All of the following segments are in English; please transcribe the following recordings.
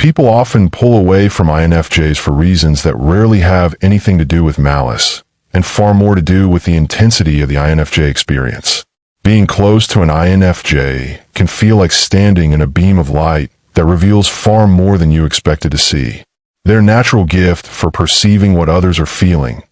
People often pull away from INFJs for reasons that rarely have anything to do with malice, and far more to do with the intensity of the INFJ experience. Being close to an INFJ can feel like standing in a beam of light that reveals far more than you expected to see. Their natural gift for perceiving what others are feeling,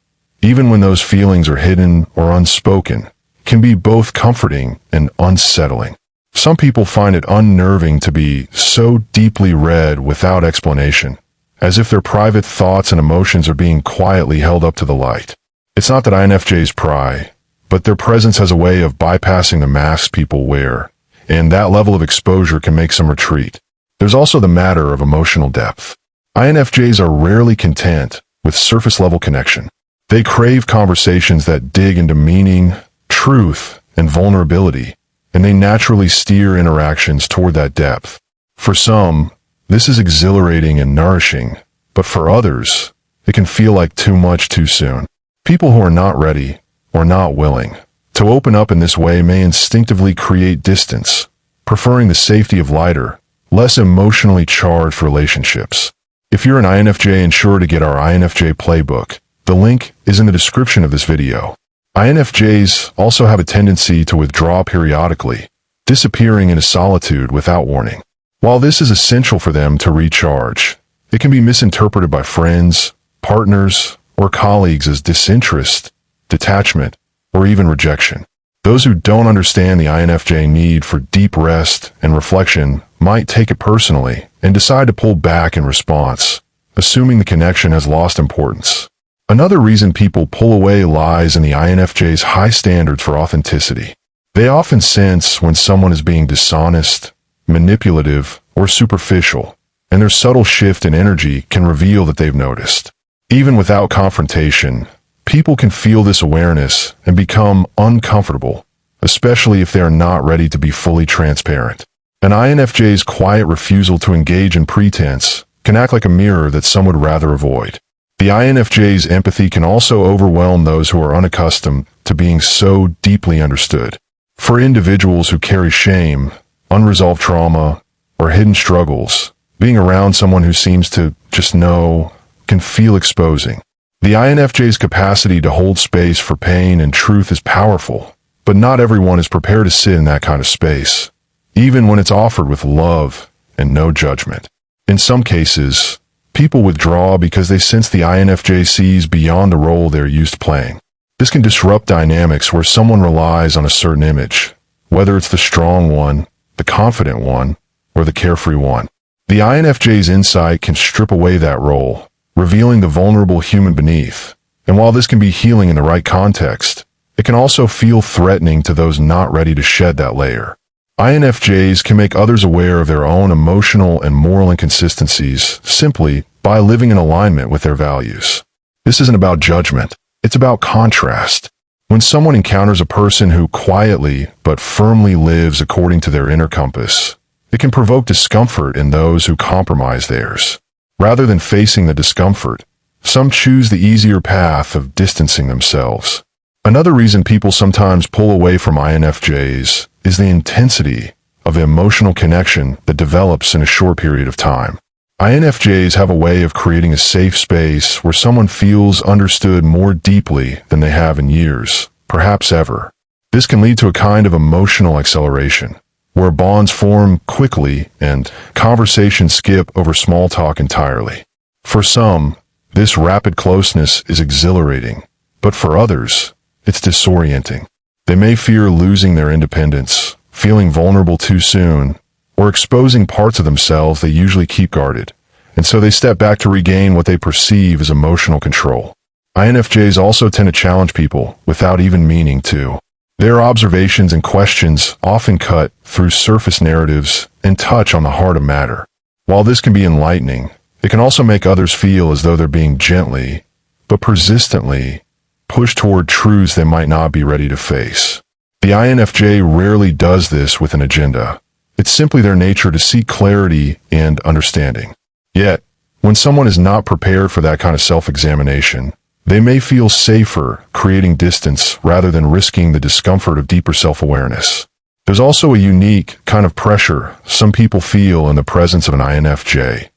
even when those feelings are hidden or unspoken, can be both comforting and unsettling. Some people find it unnerving to be so deeply read without explanation, as if their private thoughts and emotions are being quietly held up to the light. It's not that INFJs pry, but their presence has a way of bypassing the masks people wear, and that level of exposure can make some retreat. There's also the matter of emotional depth. INFJs are rarely content with surface-level connection. They crave conversations that dig into meaning, truth, and vulnerability, and they naturally steer interactions toward that depth. For some, this is exhilarating and nourishing, but for others, it can feel like too much too soon. People who are not ready or not willing to open up in this way may instinctively create distance, preferring the safety of lighter, less emotionally charged relationships. If you're an INFJ, ensure to get our INFJ playbook. The link is in the description of this video. INFJs also have a tendency to withdraw periodically, disappearing into solitude without warning. While this is essential for them to recharge, it can be misinterpreted by friends, partners, or colleagues as disinterest, detachment, or even rejection. Those who don't understand the INFJ need for deep rest and reflection might take it personally and decide to pull back in response, assuming the connection has lost importance. Another reason people pull away lies in the INFJ's high standards for authenticity. They often sense when someone is being dishonest, manipulative, or superficial, and their subtle shift in energy can reveal that they've noticed. Even without confrontation, people can feel this awareness and become uncomfortable, especially if they are not ready to be fully transparent. An INFJ's quiet refusal to engage in pretense can act like a mirror that some would rather avoid. The INFJ's empathy can also overwhelm those who are unaccustomed to being so deeply understood. For individuals who carry shame, unresolved trauma, or hidden struggles, being around someone who seems to just know can feel exposing. The INFJ's capacity to hold space for pain and truth is powerful, but not everyone is prepared to sit in that kind of space, even when it's offered with love and no judgment. In some cases, people withdraw because they sense the INFJ sees beyond the role they're used to playing. This can disrupt dynamics where someone relies on a certain image, whether it's the strong one, the confident one, or the carefree one. The INFJ's insight can strip away that role, revealing the vulnerable human beneath. And while this can be healing in the right context, it can also feel threatening to those not ready to shed that layer. INFJs can make others aware of their own emotional and moral inconsistencies simply by living in alignment with their values. This isn't about judgment, it's about contrast. When someone encounters a person who quietly but firmly lives according to their inner compass, it can provoke discomfort in those who compromise theirs. Rather than facing the discomfort, some choose the easier path of distancing themselves. Another reason people sometimes pull away from INFJs is the intensity of emotional connection that develops in a short period of time. INFJs have a way of creating a safe space where someone feels understood more deeply than they have in years, perhaps ever. This can lead to a kind of emotional acceleration, where bonds form quickly and conversations skip over small talk entirely. For some, this rapid closeness is exhilarating, but for others, it's disorienting. They may fear losing their independence, feeling vulnerable too soon, or exposing parts of themselves they usually keep guarded, and so they step back to regain what they perceive as emotional control. INFJs also tend to challenge people without even meaning to. Their observations and questions often cut through surface narratives and touch on the heart of matter. While this can be enlightening, it can also make others feel as though they're being gently, but persistently, pushed toward truths they might not be ready to face. The INFJ rarely does this with an agenda. It's simply their nature to seek clarity and understanding. Yet, when someone is not prepared for that kind of self-examination, they may feel safer creating distance rather than risking the discomfort of deeper self-awareness. There's also a unique kind of pressure some people feel in the presence of an INFJ,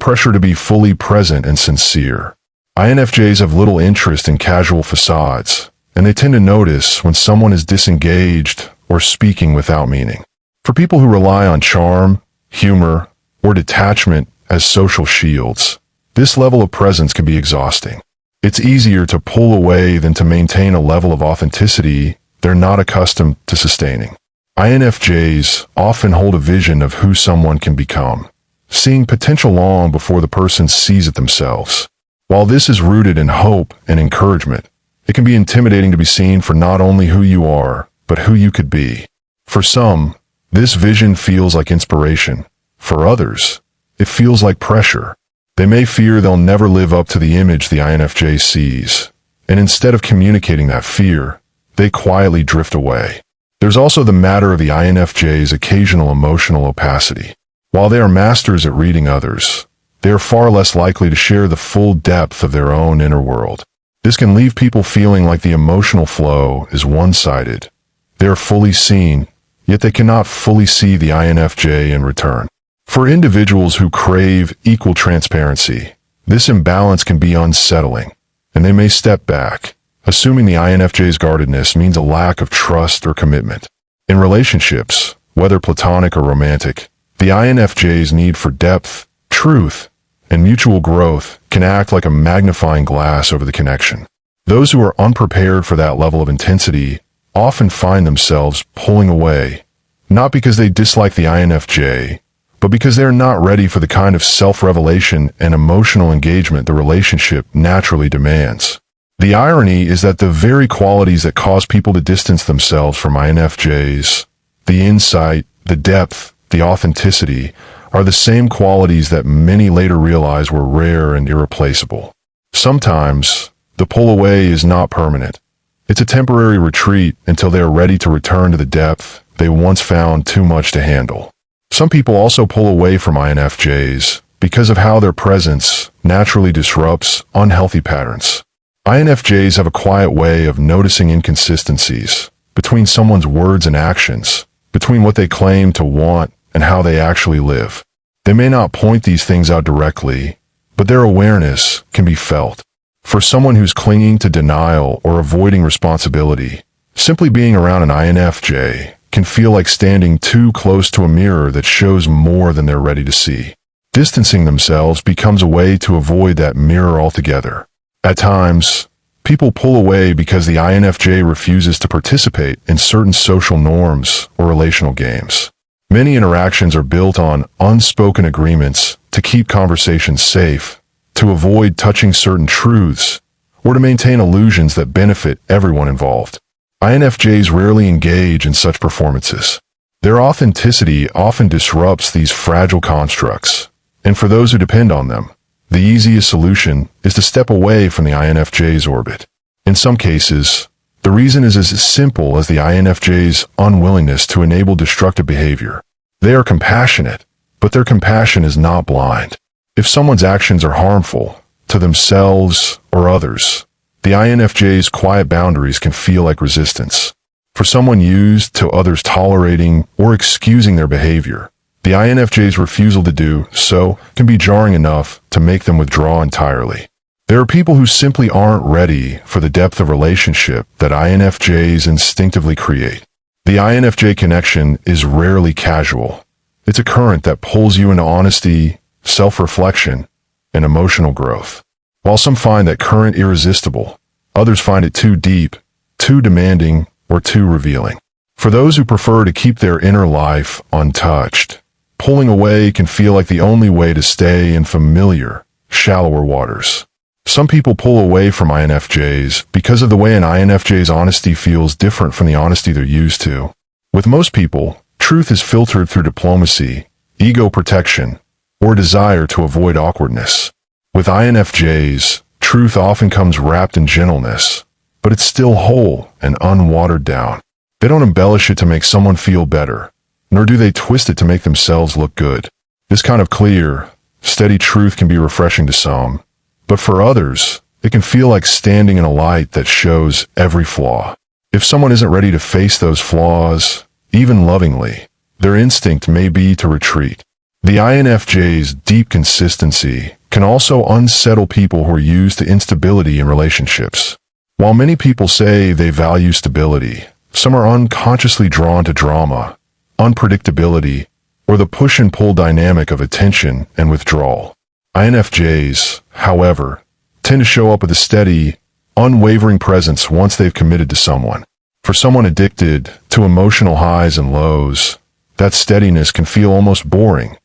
pressure to be fully present and sincere. INFJs have little interest in casual facades, and they tend to notice when someone is disengaged or speaking without meaning. For people who rely on charm, humor, or detachment as social shields, this level of presence can be exhausting. It's easier to pull away than to maintain a level of authenticity they're not accustomed to sustaining. INFJs often hold a vision of who someone can become, seeing potential long before the person sees it themselves. While this is rooted in hope and encouragement, it can be intimidating to be seen for not only who you are, but who you could be. For some, this vision feels like inspiration. For others, it feels like pressure. They may fear they'll never live up to the image the INFJ sees, and instead of communicating that fear, they quietly drift away. There's also the matter of the INFJ's occasional emotional opacity. While they are masters at reading others, they are far less likely to share the full depth of their own inner world. This can leave people feeling like the emotional flow is one-sided. They are fully seen, yet they cannot fully see the INFJ in return. For individuals who crave equal transparency, this imbalance can be unsettling, and they may step back, assuming the INFJ's guardedness means a lack of trust or commitment. In relationships, whether platonic or romantic, the INFJ's need for depth, truth, and mutual growth can act like a magnifying glass over the connection. Those who are unprepared for that level of intensity often find themselves pulling away, not because they dislike the INFJ, but because they're not ready for the kind of self-revelation and emotional engagement the relationship naturally demands. The irony is that the very qualities that cause people to distance themselves from INFJs, the insight, the depth, the authenticity, are the same qualities that many later realize were rare and irreplaceable. Sometimes, the pull away is not permanent. It's a temporary retreat until they are ready to return to the depth they once found too much to handle. Some people also pull away from INFJs because of how their presence naturally disrupts unhealthy patterns. INFJs have a quiet way of noticing inconsistencies between someone's words and actions, between what they claim to want and how they actually live. They may not point these things out directly, but their awareness can be felt. For someone who's clinging to denial or avoiding responsibility, simply being around an INFJ can feel like standing too close to a mirror that shows more than they're ready to see. Distancing themselves becomes a way to avoid that mirror altogether. At times, people pull away because the INFJ refuses to participate in certain social norms or relational games. Many interactions are built on unspoken agreements to keep conversations safe, to avoid touching certain truths, or to maintain illusions that benefit everyone involved. INFJs rarely engage in such performances. Their authenticity often disrupts these fragile constructs, and for those who depend on them, the easiest solution is to step away from the INFJ's orbit. In some cases, the reason is as simple as the INFJ's unwillingness to enable destructive behavior. They are compassionate, but their compassion is not blind. If someone's actions are harmful to themselves or others, the INFJ's quiet boundaries can feel like resistance. For someone used to others tolerating or excusing their behavior, the INFJ's refusal to do so can be jarring enough to make them withdraw entirely. There are people who simply aren't ready for the depth of relationship that INFJs instinctively create. The INFJ connection is rarely casual. It's a current that pulls you into honesty, self-reflection, and emotional growth. While some find that current irresistible, others find it too deep, too demanding, or too revealing. For those who prefer to keep their inner life untouched, pulling away can feel like the only way to stay in familiar, shallower waters. Some people pull away from INFJs because of the way an INFJ's honesty feels different from the honesty they're used to. With most people, truth is filtered through diplomacy, ego protection, or desire to avoid awkwardness. With INFJs, truth often comes wrapped in gentleness, but it's still whole and unwatered down. They don't embellish it to make someone feel better, nor do they twist it to make themselves look good. This kind of clear, steady truth can be refreshing to some, but for others, it can feel like standing in a light that shows every flaw. If someone isn't ready to face those flaws, even lovingly, their instinct may be to retreat. The INFJ's deep consistency can also unsettle people who are used to instability in relationships. While many people say they value stability, some are unconsciously drawn to drama, unpredictability, or the push and pull dynamic of attention and withdrawal. INFJs, however, tend to show up with a steady, unwavering presence once they've committed to someone. For someone addicted to emotional highs and lows, that steadiness can feel almost boring.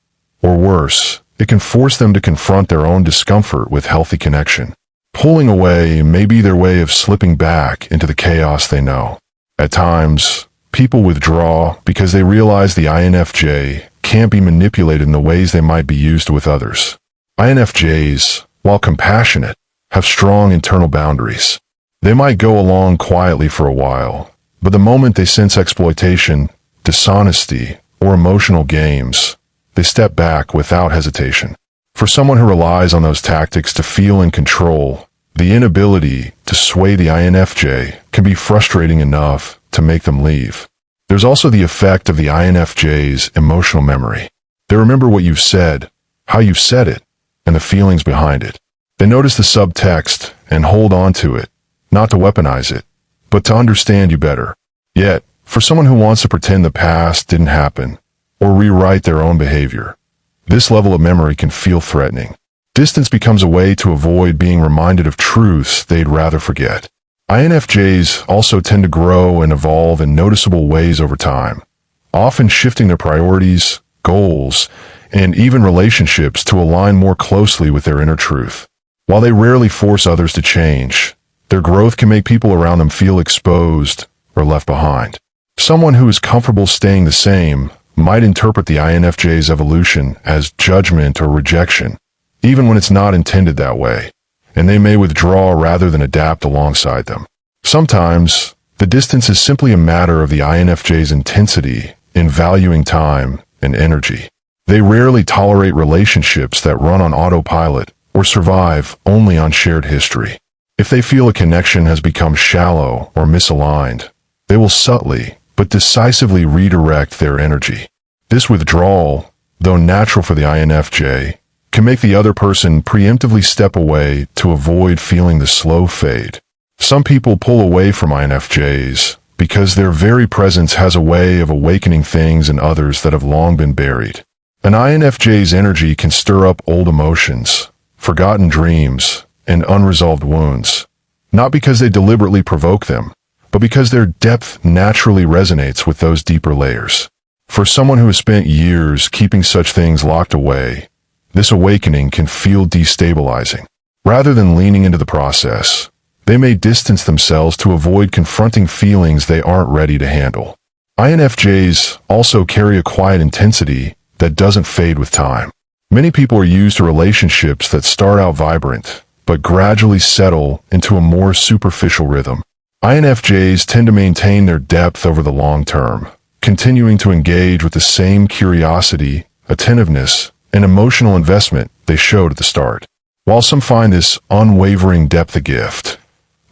Or worse, it can force them to confront their own discomfort with healthy connection. Pulling away may be their way of slipping back into the chaos they know. At times, people withdraw because they realize the INFJ can't be manipulated in the ways they might be used with others. INFJs, while compassionate, have strong internal boundaries. They might go along quietly for a while, but the moment they sense exploitation, dishonesty, or emotional games, they step back without hesitation. For someone who relies on those tactics to feel in control, the inability to sway the INFJ can be frustrating enough to make them leave. There's also the effect of the INFJ's emotional memory. They remember what you've said, how you've said it, and the feelings behind it. They notice the subtext and hold on to it, not to weaponize it, but to understand you better. Yet, for someone who wants to pretend the past didn't happen, or rewrite their own behavior, this level of memory can feel threatening. Distance becomes a way to avoid being reminded of truths they'd rather forget. INFJs also tend to grow and evolve in noticeable ways over time, often shifting their priorities, goals, and even relationships to align more closely with their inner truth. While they rarely force others to change, their growth can make people around them feel exposed or left behind. Someone who is comfortable staying the same might interpret the INFJ's evolution as judgment or rejection, even when it's not intended that way, and they may withdraw rather than adapt alongside them. Sometimes, the distance is simply a matter of the INFJ's intensity in valuing time and energy. They rarely tolerate relationships that run on autopilot or survive only on shared history. If they feel a connection has become shallow or misaligned, they will subtly but decisively redirect their energy. This withdrawal, though natural for the INFJ, can make the other person preemptively step away to avoid feeling the slow fade. Some people pull away from INFJs because their very presence has a way of awakening things in others that have long been buried. An INFJ's energy can stir up old emotions, forgotten dreams, and unresolved wounds, not because they deliberately provoke them, but because their depth naturally resonates with those deeper layers. For someone who has spent years keeping such things locked away, this awakening can feel destabilizing. Rather than leaning into the process, they may distance themselves to avoid confronting feelings they aren't ready to handle. INFJs also carry a quiet intensity that doesn't fade with time. Many people are used to relationships that start out vibrant, but gradually settle into a more superficial rhythm. INFJs tend to maintain their depth over the long term, continuing to engage with the same curiosity, attentiveness, and emotional investment they showed at the start. While some find this unwavering depth a gift,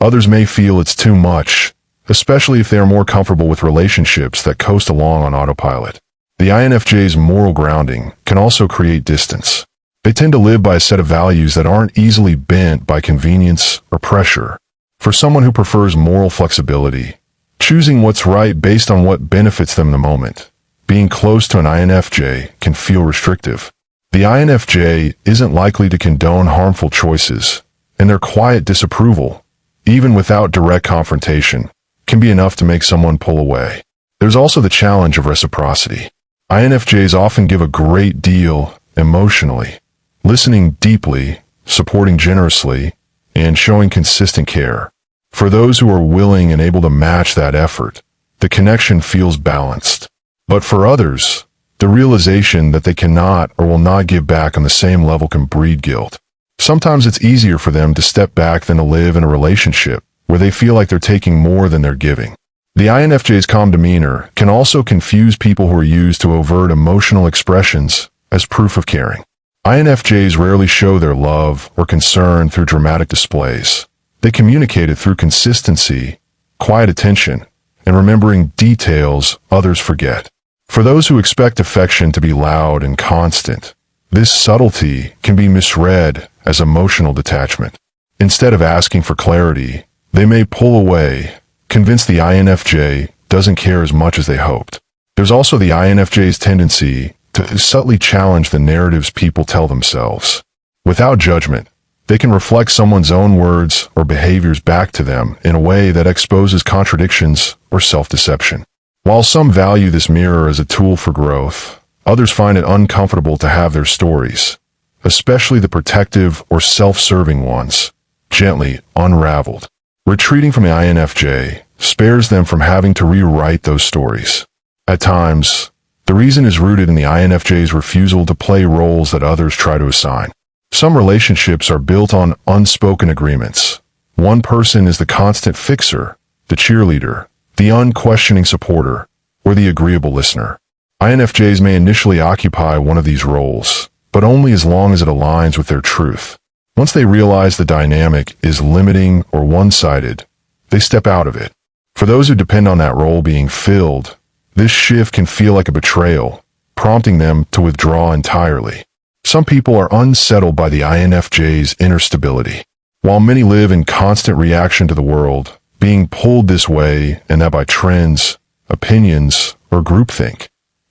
others may feel it's too much, especially if they are more comfortable with relationships that coast along on autopilot. The INFJ's moral grounding can also create distance. They tend to live by a set of values that aren't easily bent by convenience or pressure. For someone who prefers moral flexibility, choosing what's right based on what benefits them in the moment, being close to an INFJ can feel restrictive. The INFJ isn't likely to condone harmful choices, and their quiet disapproval, even without direct confrontation, can be enough to make someone pull away. There's also the challenge of reciprocity. INFJs often give a great deal emotionally, listening deeply, supporting generously, and showing consistent care. For those who are willing and able to match that effort, the connection feels balanced. But for others, the realization that they cannot or will not give back on the same level can breed guilt. Sometimes it's easier for them to step back than to live in a relationship where they feel like they're taking more than they're giving. The INFJ's calm demeanor can also confuse people who are used to overt emotional expressions as proof of caring. INFJs rarely show their love or concern through dramatic displays. They communicate it through consistency, quiet attention, and remembering details others forget. For those who expect affection to be loud and constant, this subtlety can be misread as emotional detachment. Instead of asking for clarity, they may pull away, convinced the INFJ doesn't care as much as they hoped. There's also the INFJ's tendency to subtly challenge the narratives people tell themselves. Without judgment, they can reflect someone's own words or behaviors back to them in a way that exposes contradictions or self-deception. While some value this mirror as a tool for growth, others find it uncomfortable to have their stories, especially the protective or self-serving ones, gently unraveled. Retreating from the INFJ spares them from having to rewrite those stories. At times, the reason is rooted in the INFJ's refusal to play roles that others try to assign. Some relationships are built on unspoken agreements. One person is the constant fixer, the cheerleader, the unquestioning supporter, or the agreeable listener. INFJs may initially occupy one of these roles, but only as long as it aligns with their truth. Once they realize the dynamic is limiting or one-sided, they step out of it. For those who depend on that role being filled, this shift can feel like a betrayal, prompting them to withdraw entirely. Some people are unsettled by the INFJ's inner stability. While many live in constant reaction to the world, being pulled this way and that by trends, opinions, or groupthink,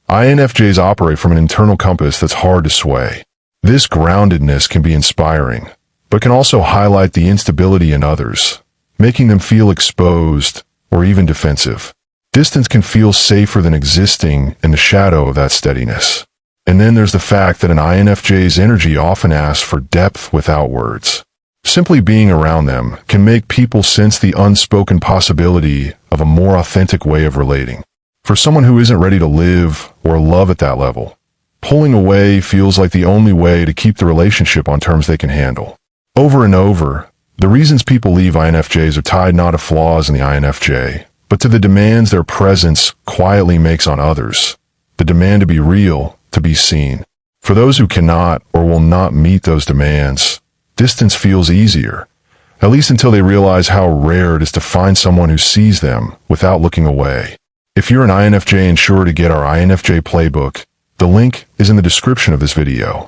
INFJs operate from an internal compass that's hard to sway. This groundedness can be inspiring, but can also highlight the instability in others, making them feel exposed or even defensive. Distance can feel safer than existing in the shadow of that steadiness. And then there's the fact that an INFJ's energy often asks for depth without words. Simply being around them can make people sense the unspoken possibility of a more authentic way of relating. For someone who isn't ready to live or love at that level, pulling away feels like the only way to keep the relationship on terms they can handle. Over and over, the reasons people leave INFJs are tied not to flaws in the INFJ, but to the demands their presence quietly makes on others. The demand to be real, to be seen. For those who cannot or will not meet those demands, distance feels easier, at least until they realize how rare it is to find someone who sees them without looking away. If you're an INFJ, ensure to get our INFJ playbook. The link is in the description of this video.